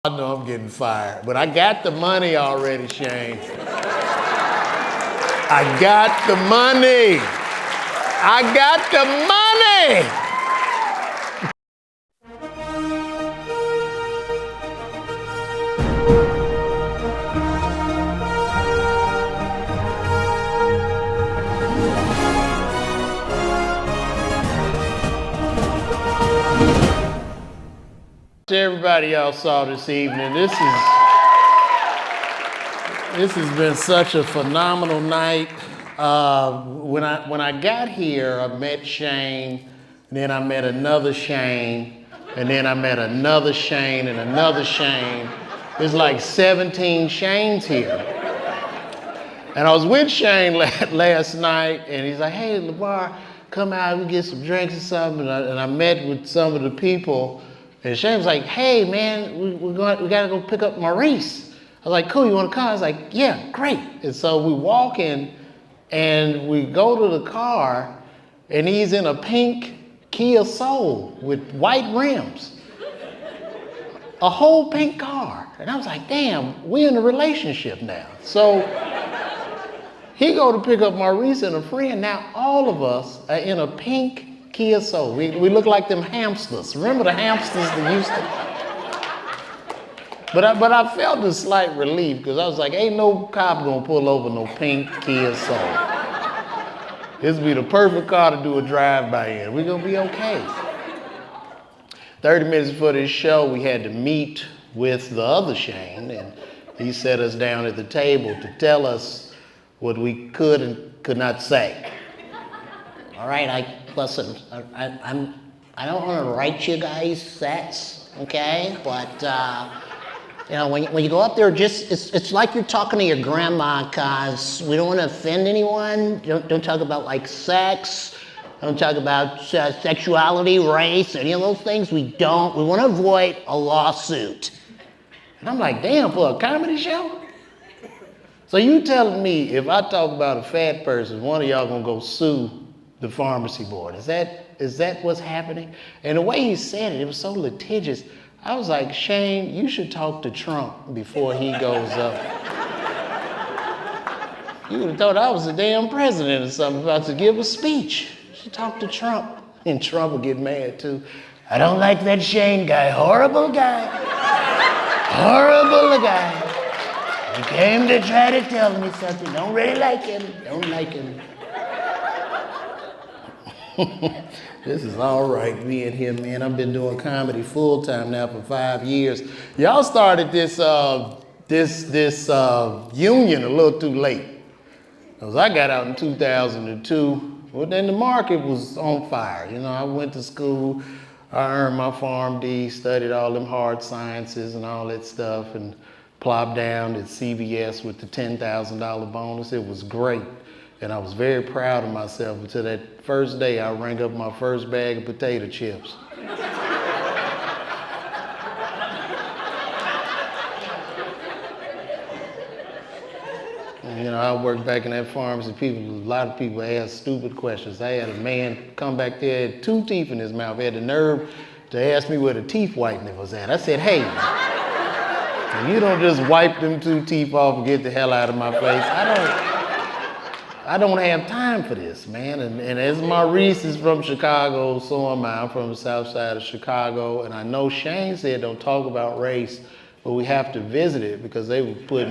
I know I'm getting fired, but I got the money already, Shane. I got the money. I got the money. Everybody y'all saw this evening. This has been such a phenomenal night. When I got here, I met Shane, then I met another Shane, and then I met another Shane and another Shane. There's like 17 Shanes here. And I was with Shane last night, and he's like, "Hey, LeVar, come out, we get some drinks or something." And I met with some of the people. And Shane was like, "Hey man, we gotta go pick up Maurice." I was like, "Cool, you wanna come?" I was like, "Yeah, great." And so we walk in and we go to the car and he's in a pink Kia Soul with white rims. A whole pink car. And I was like, damn, we're in a relationship now. So he go to pick up Maurice and a friend. Now all of us are in a pink Kia Soul. We look like them hamsters. Remember the hamsters that used to? But I felt a slight relief because I was like, ain't no cop gonna pull over no pink Kia Soul. This would be the perfect car to do a drive-by in. We're gonna be okay. 30 minutes before this show, we had to meet with the other Shane, and he set us down at the table to tell us what we could and could not say. All right, listen, I don't want to write you guys sets, okay? But, you know, when you go up there, it's like you're talking to your grandma, cause we don't want to offend anyone. Don't talk about like sex. Don't talk about sexuality, race, any of those things. We want to avoid a lawsuit. And I'm like, damn, for a comedy show? So you telling me if I talk about a fat person, one of y'all gonna go sue the pharmacy board? Is that what's happening? And the way he said it was so litigious. I was like, Shane, you should talk to Trump before he goes up. You would have thought I was the damn president or something about to give a speech. You should talk to Trump. And Trump would get mad too. I don't like that Shane guy. Horrible guy. Horrible guy. He came to try to tell me something. Don't really like him. Don't like him. This is all right, being here, man. I've been doing comedy full time now for 5 years. Y'all started this union a little too late. Cause I got out in 2002. Well, then the market was on fire. You know, I went to school. I earned my PharmD, studied all them hard sciences and all that stuff, and plopped down at CVS with the $10,000 bonus. It was great. And I was very proud of myself until that first day I rang up my first bag of potato chips. And, you know, I worked back in that pharmacy. A lot of people asked stupid questions. I had a man come back there, had 2 teeth in his mouth. He had the nerve to ask me where the teeth whitening was at. I said, hey, you don't just wipe them 2 teeth off and get the hell out of my face. I don't have time for this, man. And as Maurice is from Chicago, so am I. I'm from the south side of Chicago. And I know Shane said don't talk about race, but we have to visit it because they would put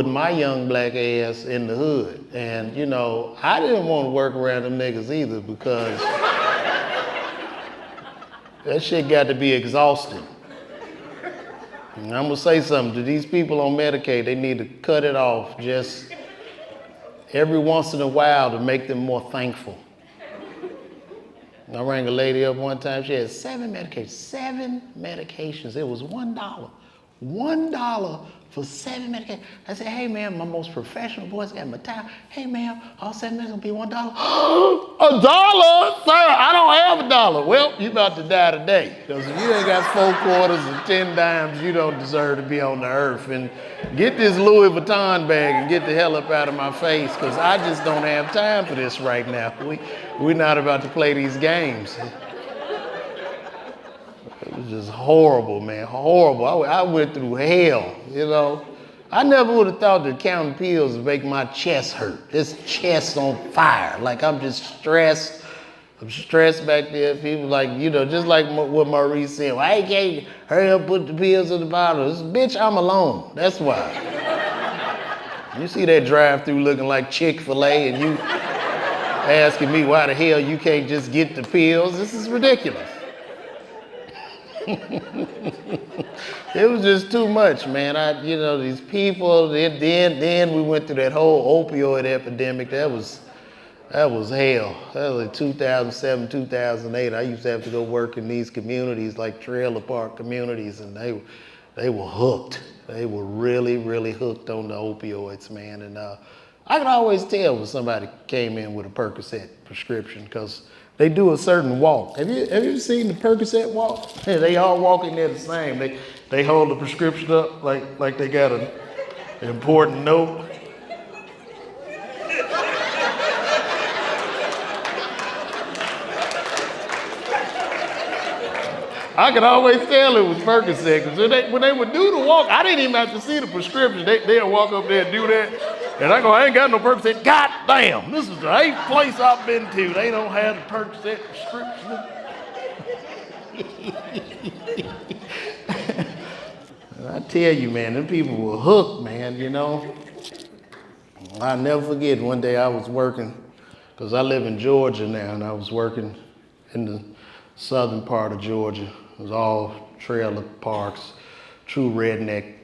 my young black ass in the hood. And, you know, I didn't want to work around them niggas either because that shit got to be exhausting. And I'm going to say something to these people on Medicaid. They need to cut it off just every once in a while to make them more thankful. I rang a lady up one time. She had 7 medications. 7 medications. It was $1. $1 for 7 medications. I said, hey, ma'am, my most professional voice got my time. Hey, ma'am, all 7 minutes gonna be $1. $1? Sir, I don't have $1. Well, you about to die today. Because if you ain't got 4 quarters and 10 dimes, you don't deserve to be on the earth. And get this Louis Vuitton bag and get the hell up out of my face, because I just don't have time for this right now. We're not about to play these games. was just horrible, man, horrible. I went through hell, you know. I never would have thought that counting pills would make my chest hurt. This chest on fire, like I'm just stressed. I'm stressed back there. People like, you know, just like what Maurice said, well, I can't hurry up, put the pills in the bottle. Bitch, I'm alone, that's why. You see that drive-through looking like Chick-fil-A and you asking me why the hell you can't just get the pills? This is ridiculous. It was just too much, man. You know, these people, then we went through that whole opioid epidemic. That was hell. That was like 2007, 2008. I used to have to go work in these communities, like trailer park communities, and they were hooked. They were really, really hooked on the opioids, man. And I could always tell when somebody came in with a Percocet prescription because they do a certain walk. Have you ever seen the Percocet walk? They all walking there the same. They hold the prescription up like they got an important note. I could always tell it was Percocet because when they would do the walk, I didn't even have to see the prescription. They'll walk up there and do that. And I go, I ain't got no Percocet. God damn, this is the 8th place I've been to. They don't have the Percocet prescription. I tell you, man, them people were hooked, man, you know. I'll never forget one day I was working, because I live in Georgia now, and I was working in the southern part of Georgia. It was all trailer parks, true redneck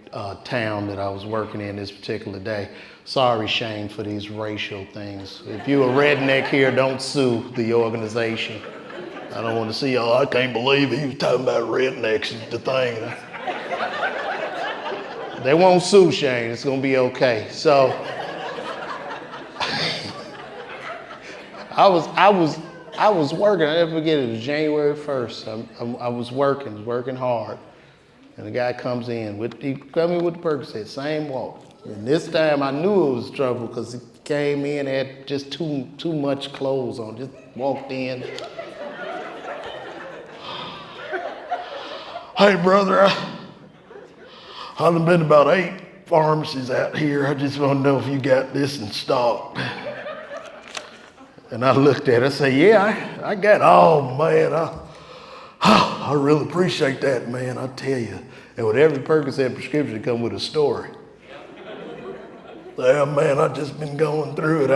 town that I was working in this particular day. Sorry, Shane, for these racial things. If you're a redneck here, don't sue the organization. I don't want to see, oh, I can't believe he was talking about rednecks is the thing. They won't sue, Shane. It's going to be okay. So I was working. I never forget it. It was January 1st. I was working hard. And the guy comes in with the Percocet, same walk. And this time I knew it was trouble because he came in, had just too much clothes on, just walked in. Hey, brother, I've been about 8 pharmacies out here. I just want to know if you got this in stock. And I looked at it, I said, yeah, I got it. Oh, man, I really appreciate that, man, I tell you. And with every Percocet prescription, it come with a story. Yeah, man, I just been going through it.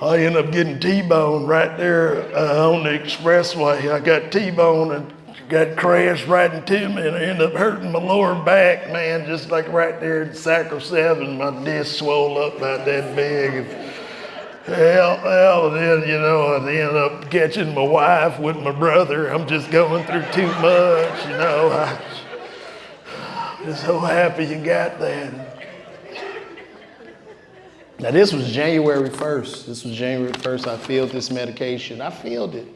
I ended up getting T-boned right there on the expressway. I got T-boned and got crashed right into me, and I ended up hurting my lower back, man, just like right there at Sacro 7. My disc swole up about that big. And, then, you know, I ended up catching my wife with my brother. I'm just going through too much, you know. I'm just so happy you got that. Now, this was January 1st. I filled this medication. I filled it.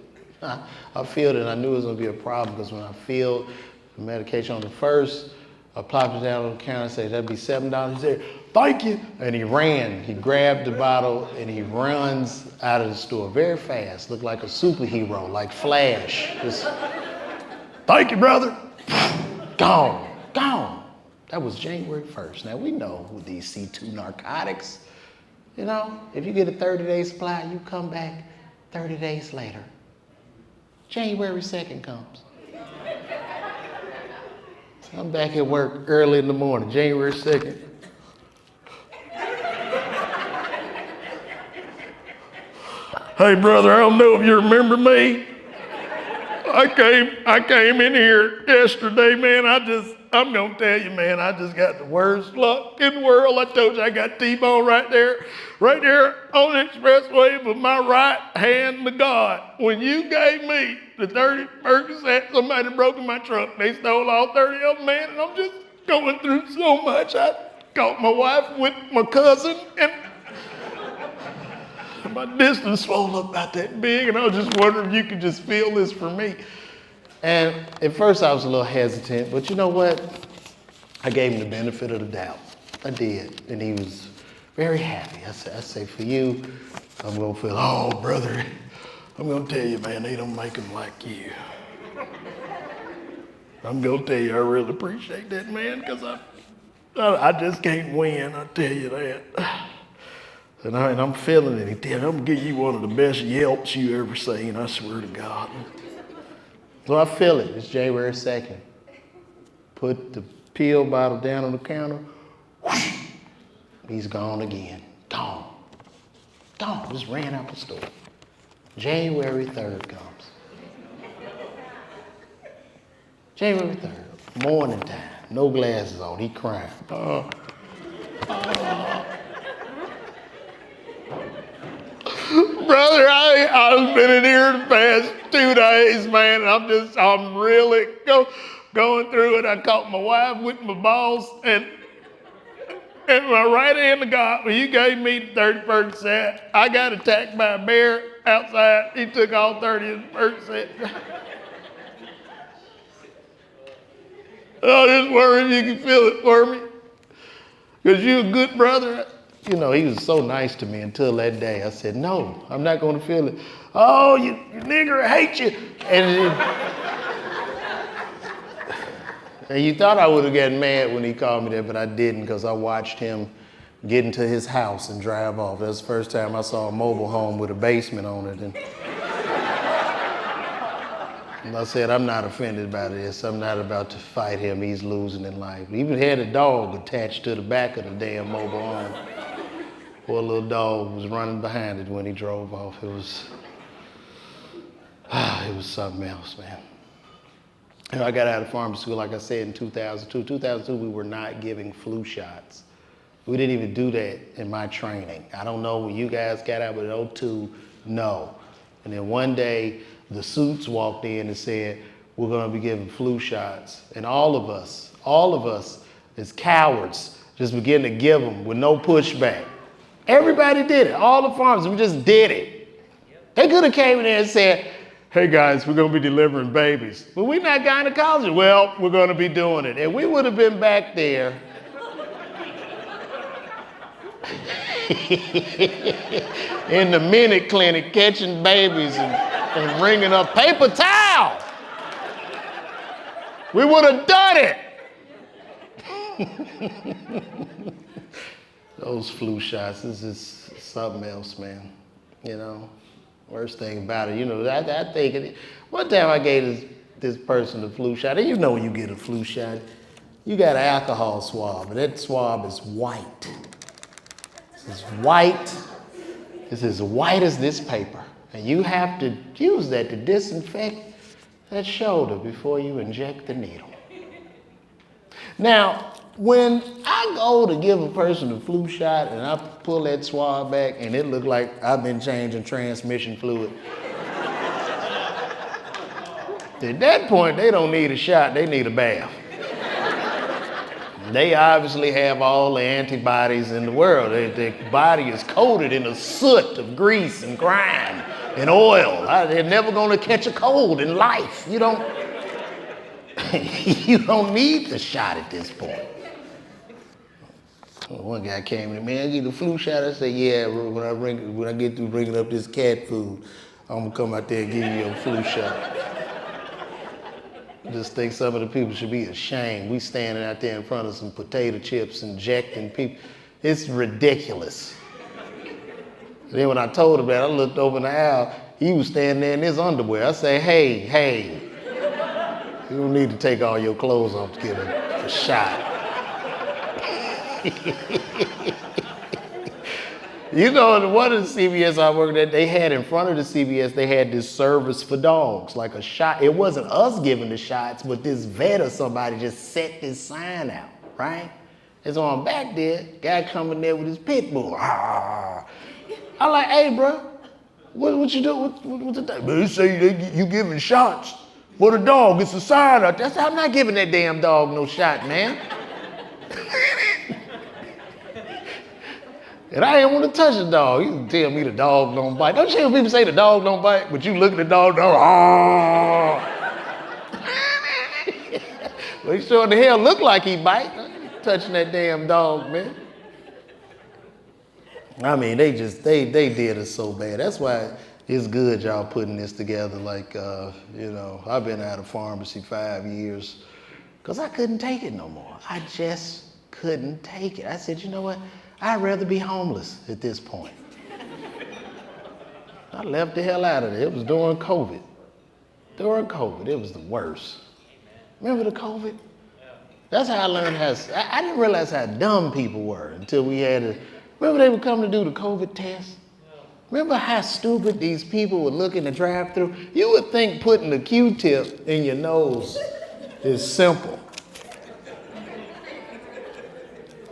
I filled it, and I knew it was going to be a problem because when I filled the medication on the 1st, I plopped it down on the counter and said, that'd be $7. He said, thank you. And he ran. He grabbed the bottle, and he runs out of the store very fast. Looked like a superhero, like Flash. Just, thank you, brother. Gone. That was January 1st. Now, we know with these C2 narcotics, you know, if you get a 30-day supply, you come back 30 days later. January 2nd comes. So I'm back at work early in the morning, January 2nd. Hey, brother, I don't know if you remember me. I came in here yesterday, man. I'm gonna tell you, man, I just got the worst luck in the world. I told you I got T-bone right there on the expressway with my right hand to God. When you gave me the 30 Percocet, somebody broke in my truck. They stole all 30 of them, man, and I'm just going through so much. I caught my wife with my cousin, and my distance swole up about that big, and I was just wondering if you could just feel this for me. And at first I was a little hesitant, but you know what? I gave him the benefit of the doubt. I did, and he was very happy. I say, for you, I'm gonna feel, oh, brother, I'm gonna tell you, man, they don't make them like you. I'm gonna tell you, I really appreciate that, man, because I just can't win, I tell you that. And I'm feeling it. He tell me, I'm gonna give you one of the best yelps you ever seen, I swear to God. So I feel it. It's January 2nd. Put the pill bottle down on the counter. Whoosh, he's gone again. Gone. Gone. Just ran out the store. January 3rd comes. January 3rd. Morning time. No glasses on. He crying. Brother, I've been in here the past 2 days, man. I'm really going through it. I caught my wife with my balls, and my right hand to God, when you gave me the 30%, I got attacked by a bear outside. He took all 30%. Oh, just worry if you can feel it for me. Because you're a good brother. You know, he was so nice to me until that day. I said, no, I'm not going to feel it. Oh, you nigger, I hate you. And you thought I would have gotten mad when he called me that, but I didn't, because I watched him get into his house and drive off. That's the first time I saw a mobile home with a basement on it. And I said, I'm not offended by this. I'm not about to fight him. He's losing in life. He even had a dog attached to the back of the damn mobile home. Poor little dog was running behind it when he drove off. It was something else, man. You know, I got out of pharmacy school, like I said, in 2002. 2002, we were not giving flu shots. We didn't even do that in my training. I don't know when you guys got out, but in 2002, no. And then one day, the suits walked in and said, we're gonna be giving flu shots. And all of us as cowards, just began to give them with no pushback. Everybody did it, all the pharmacists, we just did it. They could have came in there and said, hey guys, we're gonna be delivering babies. But we're not gynecologists. Well, we're gonna be doing it. And we would have been back there in the minute clinic catching babies and ringing up paper towel. We would have done it. Those flu shots, this is something else, man. You know, worst thing about it, you know, I think, one time I gave this person a flu shot, and you know when you get a flu shot, you got an alcohol swab, and that swab is white. It's white, it's as white as this paper. And you have to use that to disinfect that shoulder before you inject the needle. Now, when I go to give a person a flu shot and I pull that swab back and it look like I've been changing transmission fluid, at that point, they don't need a shot, they need a bath. They obviously have all the antibodies in the world. Their body is coated in a soot of grease and grime and oil. They're never gonna catch a cold in life. You don't need the shot at this point. One guy came to me, man, I get the flu shot. I said, yeah, when I get through bringing up this cat food, I'm gonna come out there and give you a flu shot. I just think some of the people should be ashamed. We standing out there in front of some potato chips injecting people. It's ridiculous. And then when I told him that, I looked over in the aisle. He was standing there in his underwear. I say, hey, you don't need to take all your clothes off to get a shot. You know, one of the CVS I worked at, they had in front of the CVS, they had this service for dogs, like a shot. It wasn't us giving the shots, but this vet or somebody just set this sign out, right? And so I'm back there, guy coming there with his pit bull. I'm like, hey, bro, what you do? What's the thing? They say you giving shots. What a dog, it's a sign out there. I said, I'm not giving that damn dog no shot, man. And I didn't want to touch the dog. You can tell me the dog don't bite. Don't you hear people say the dog don't bite, but you look at the dog, well, he sure in the hell look like he bite. Touching that damn dog, man. I mean, they did us so bad. That's why it's good y'all putting this together. Like, you know, I've been out of pharmacy 5 years. because I couldn't take it no more. I just couldn't take it. I said, you know what? I'd rather be homeless at this point. I left the hell out of it. It was during COVID. During COVID, it was the worst. Remember the COVID? That's how I learned I didn't realize how dumb people were until we had to, remember they would come to do the COVID test? Remember how stupid these people would look in the drive-thru? You would think putting a Q-tip in your nose is simple.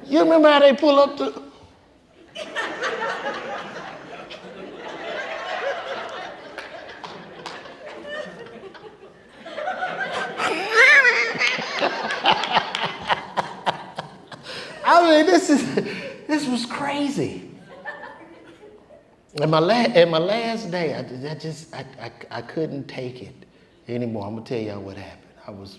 You remember how they pull up to, I mean, this was crazy. And my last day, I couldn't take it anymore. I'm gonna tell y'all what happened.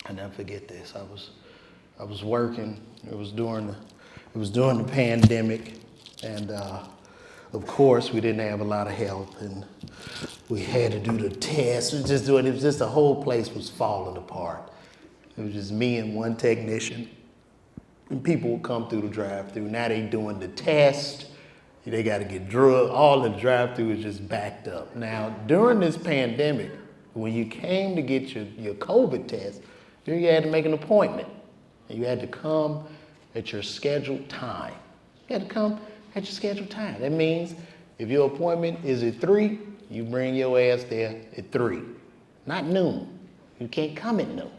I never forget this. I was working. It was during the pandemic, and of course we didn't have a lot of help, and we had to do the test. It was just the whole place was falling apart. It was just me and one technician. And people would come through the drive-thru. Now they doing the test. They got to get drugged. All the drive-thru is just backed up. Now, during this pandemic, when you came to get your COVID test, you had to make an appointment. And you had to come at your scheduled time. You had to come at your scheduled time. That means if your appointment is at 3, you bring your ass there at 3, not noon. You can't come at noon.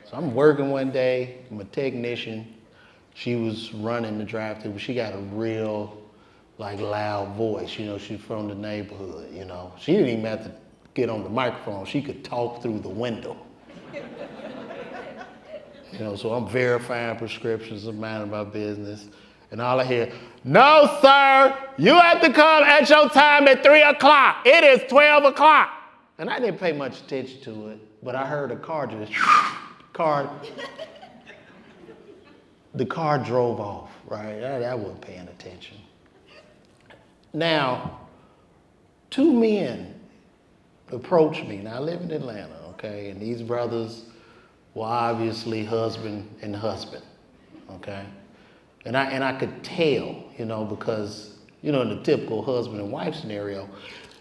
So I'm working one day, I'm a technician. She was running the drive-thru, but she got a real, loud voice. You know, she's from the neighborhood, you know. She didn't even have to get on the microphone. She could talk through the window. You know, so I'm verifying prescriptions, I'm minding my business. And all I hear, no, sir, you have to come at your time at 3 o'clock. It is 12 o'clock. And I didn't pay much attention to it, but I heard a car just, the car drove off, right? I wasn't paying attention. Now, 2 men approached me. Now, I live in Atlanta, okay? And these brothers were obviously husband and husband, okay? And I could tell, you know, because, you know, in the typical husband and wife scenario,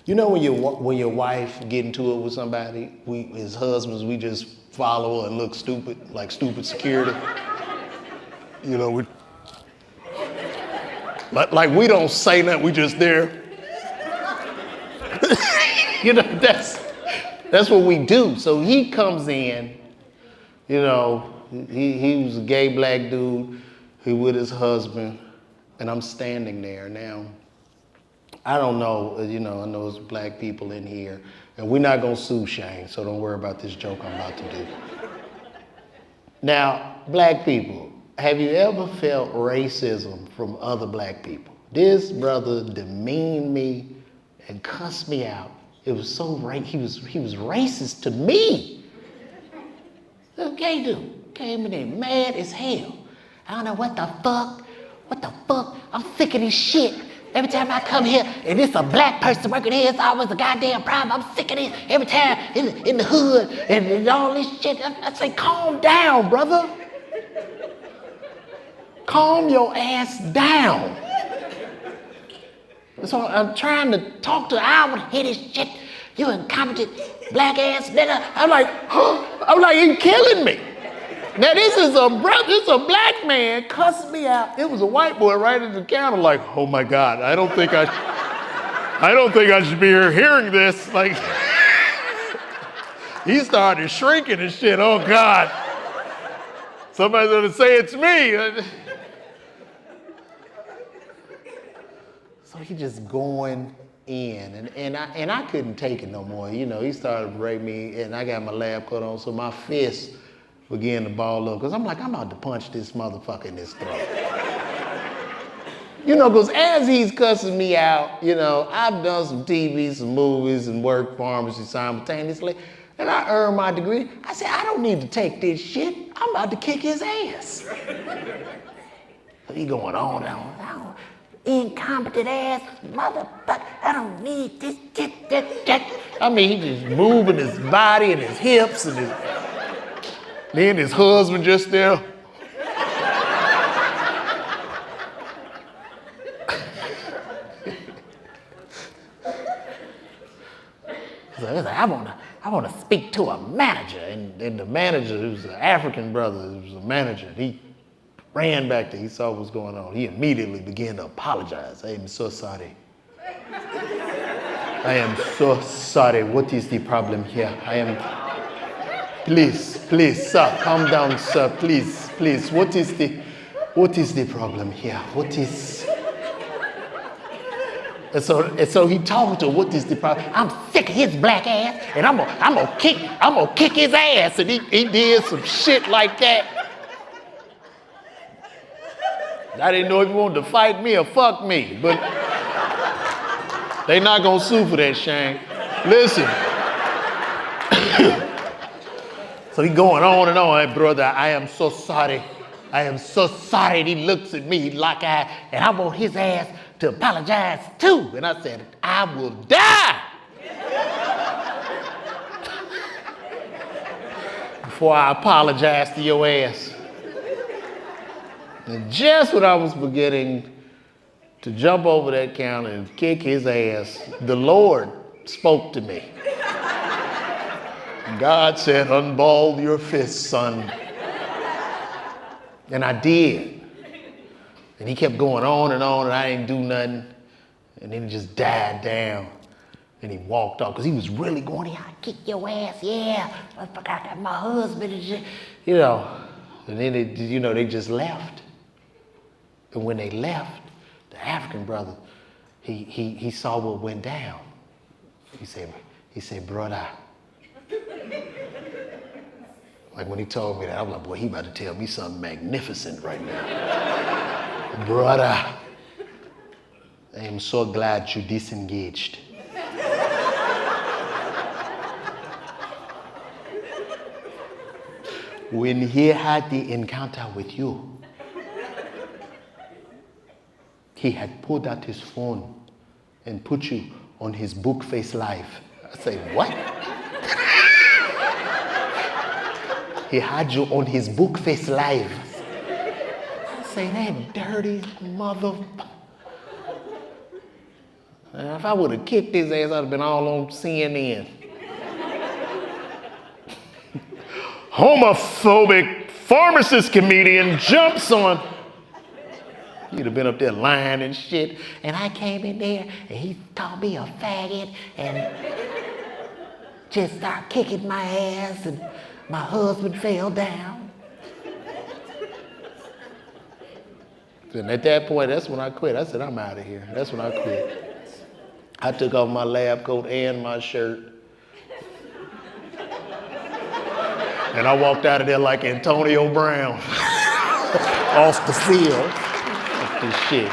you know, when your wife get into it with somebody, we as husbands, we just follow her and look stupid, like stupid security. You know, like we don't say nothing, we just there. You know, that's what we do. So he comes in, you know, he was a gay black dude, he with his husband, and I'm standing there. Now, I don't know, you know, I know there's black people in here, and we're not gonna sue Shane, so don't worry about this joke I'm about to do. Now, black people, have you ever felt racism from other black people? This brother demeaned me and cussed me out. It was so he was racist to me. The gay dude came in there mad as hell. I don't know what the fuck, I'm sick of this shit. Every time I come here and it's a black person working here, it's always a goddamn problem. I'm sick of this. Every time in the hood and all this shit, I say, calm down, brother. Calm your ass down. So I'm trying to talk to, I want to hear this shit. You incompetent black ass nigga. I'm like, you killing me. Now this is a black man cussing me out. It was a white boy right at the counter like, oh my God, I don't think I should be here hearing this. Like, he started shrinking and shit, oh God. Somebody's gonna say it's me. So he just going in, and I couldn't take it no more. You know, he started to break me, and I got my lab coat on, so my fist began to ball up, because I'm like, I'm about to punch this motherfucker in his throat. You know, because as he's cussing me out, you know, I've done some TV, some movies, and worked pharmacy simultaneously, and I earned my degree. I said, I don't need to take this shit. I'm about to kick his ass. So he going on and on. Incompetent ass motherfucker, I don't need this. I mean, he just moving his body and his hips and his... Then his husband just there. So he's like, I wanna speak to a manager. And the manager, who's an African brother, who was a manager, he ran back there, he saw what was going on. He immediately began to apologize. I am so sorry. I am so sorry. What is the problem here? Please, sir, calm down, sir. Please. What is the problem here? What is? And so he told her, what is the problem? I'm sick of his black ass, and I'm gonna kick his ass. And he did some shit like that. I didn't know if he wanted to fight me or fuck me, but they not gonna sue for that, Shane. Listen. So he going on and on. Hey, brother, I am so sorry. I am so sorry. And he looks at me like and I want his ass to apologize too. And I said, I will die before I apologize to your ass. And just when I was beginning to jump over that counter and kick his ass, the Lord spoke to me. God said, unball your fists, son. And I did. And he kept going on, and I didn't do nothing. And then he just died down. And he walked off, because he was really going, yeah, I kick your ass, yeah. I forgot my husband and shit. You know. And then they just left. And when they left, the African brother, he saw what went down. He said, brother. Like when he told me that, I was like, boy, he about to tell me something magnificent right now. Brother, I am so glad you disengaged. When he had the encounter with you, he had pulled out his phone and put you on his book face live. I say, what? He had you on his book face live. I say, that dirty mother. If I would have kicked his ass, I'd have been all on CNN. Homophobic pharmacist comedian jumps on. He'd have been up there lying and shit. And I came in there and he called me a faggot and just started kicking my ass and my husband fell down. And at that point, that's when I quit. I said, I'm out of here. That's when I quit. I took off my lab coat and my shirt. And I walked out of there like Antonio Brown off the field. This shit.